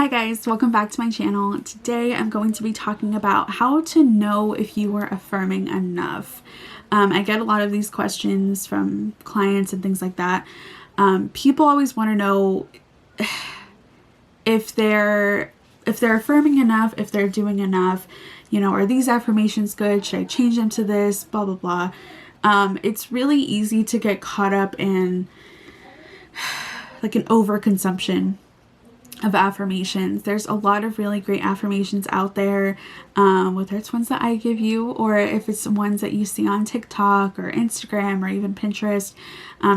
Hi guys, welcome back to my channel. Today I'm going to be talking about how to know if you are affirming enough. I get a lot of these questions from clients and things like that. People always want to know if they're affirming enough, if they're doing enough, you know, are these affirmations good? Should I change them to this? Blah, blah, blah. It's really easy to get caught up in like an overconsumption of affirmations. There's a lot of really great affirmations out there, whether it's ones that I give you or if it's ones that you see on TikTok or Instagram or even Pinterest.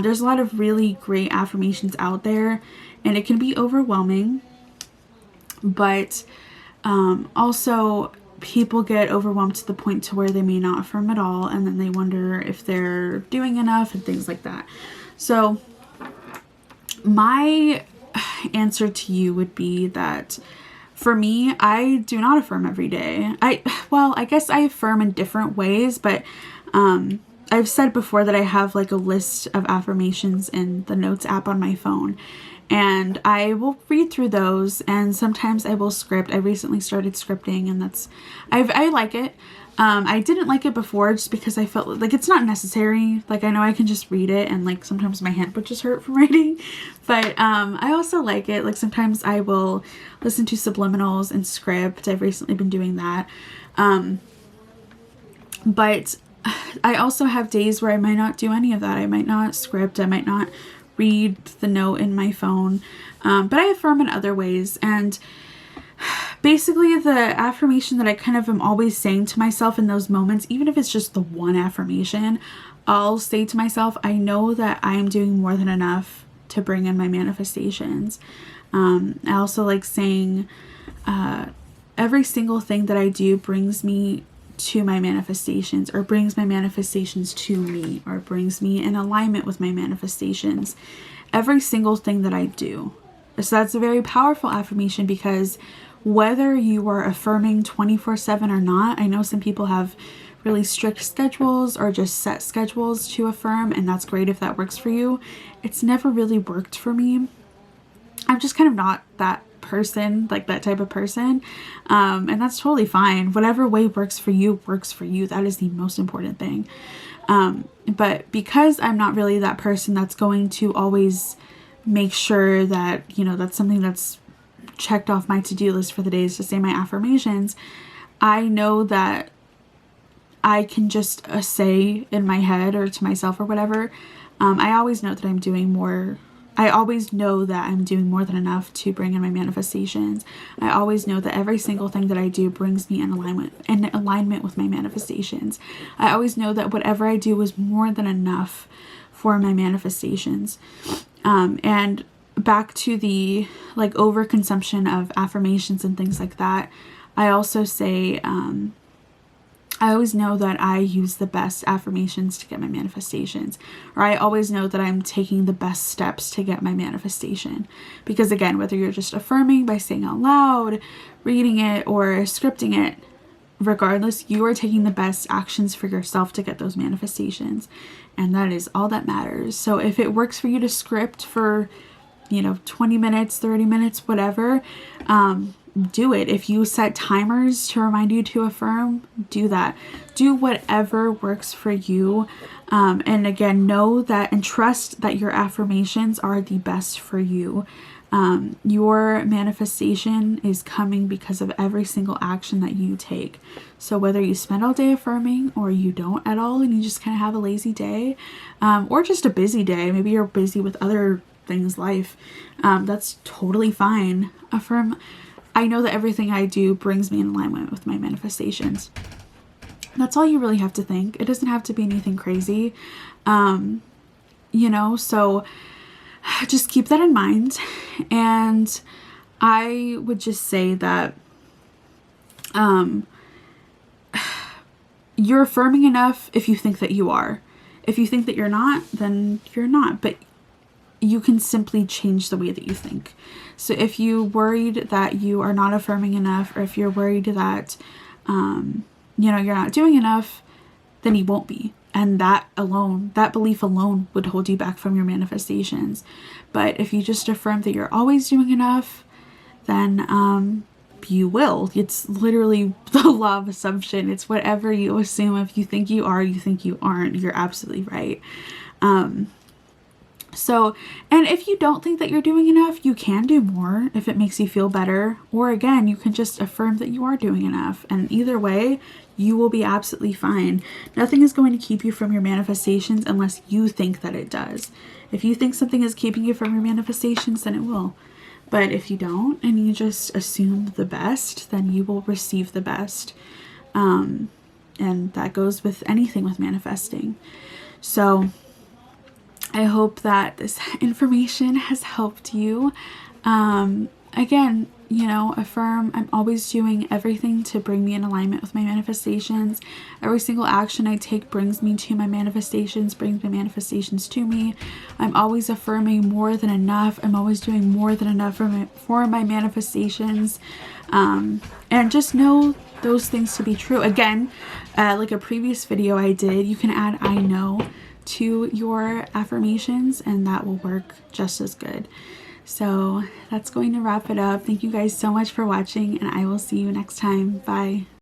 There's a lot of really great affirmations out there, and it can be overwhelming, but also people get overwhelmed to the point to where they may not affirm at all, and then they wonder if they're doing enough and things like that. So my answer to you would be that for me, I do not affirm every day. I guess I affirm in different ways, but I've said before that I have like a list of affirmations in the notes app on my phone, and I will read through those, and sometimes I will script. I recently started scripting, and I like it. I didn't like it before just because I felt like it's not necessary. Like, I know I can just read it, and like sometimes my hand would just hurt from writing, but I also like it. Like, sometimes I will listen to subliminals and script. I've recently been doing that. But I also have days where I might not do any of that. I might not script. I might not read the note in my phone. But I affirm in other ways. And basically, the affirmation that I kind of am always saying to myself in those moments, even if it's just the one affirmation, I'll say to myself, I know that I am doing more than enough to bring in my manifestations. I also like saying, every single thing that I do brings me to my manifestations, or brings my manifestations to me, or brings me in alignment with my manifestations. Every single thing that I do. So that's a very powerful affirmation, because whether you are affirming 24/7 or not, I know some people have really strict schedules or just set schedules to affirm, and that's great if that works for you. It's never really worked for me. I'm just kind of not that person, like that type of person, and that's totally fine. Whatever way works for you works for you. That is the most important thing. But because I'm not really that person that's going to always make sure that, you know, that's something that's checked off my to-do list for the day is to say my affirmations, I know that I can just say in my head or to myself or whatever, I always know that I'm doing more. I always know that I'm doing more than enough to bring in my manifestations. I always know that every single thing that I do brings me in alignment with my manifestations. I always know that whatever I do is more than enough for my manifestations. And back to the like overconsumption of affirmations and things like that, I also say, I always know that I use the best affirmations to get my manifestations, or I always know that I'm taking the best steps to get my manifestation. Because again, whether you're just affirming by saying out loud, reading it, or scripting it, regardless, you are taking the best actions for yourself to get those manifestations. And that is all that matters. So if it works for you to script for, 20 minutes, 30 minutes, whatever, do it. If you set timers to remind you to affirm, do that. Do whatever works for you. And again, know that and trust that your affirmations are the best for you. Your manifestation is coming because of every single action that you take. So whether you spend all day affirming or you don't at all and you just kind of have a lazy day, or just a busy day, maybe you're busy with other things, life, that's totally fine. Affirm, I know that everything I do brings me in alignment with my manifestations. That's all you really have to think. It doesn't have to be anything crazy, so just keep that in mind. And I would just say that you're affirming enough if you think that you are. If you think that you're not, then you're not. But you can simply change the way that you think. So if you're worried that you are not affirming enough, or if you're worried that, you're not doing enough, then you won't be. And that belief alone would hold you back from your manifestations. But if you just affirm that you're always doing enough, then you will. It's literally the law of assumption. It's whatever you assume. If you think you are, you think you aren't. You're absolutely right. So, and if you don't think that you're doing enough, you can do more if it makes you feel better. Or again, you can just affirm that you are doing enough. And either way, you will be absolutely fine. Nothing is going to keep you from your manifestations unless you think that it does. If you think something is keeping you from your manifestations, then it will. But if you don't, and you just assume the best, then you will receive the best. And that goes with anything with manifesting. So I hope that this information has helped you. Again, you know, affirm, I'm always doing everything to bring me in alignment with my manifestations. Every single action I take brings me to my manifestations, brings my manifestations to me. I'm always affirming more than enough. I'm always doing more than enough for my manifestations. And just know those things to be true. Again, like a previous video I did, you can add I know to your affirmations and that will work just as good. So that's going to wrap it up. Thank you guys so much for watching, and I will see you next time. Bye.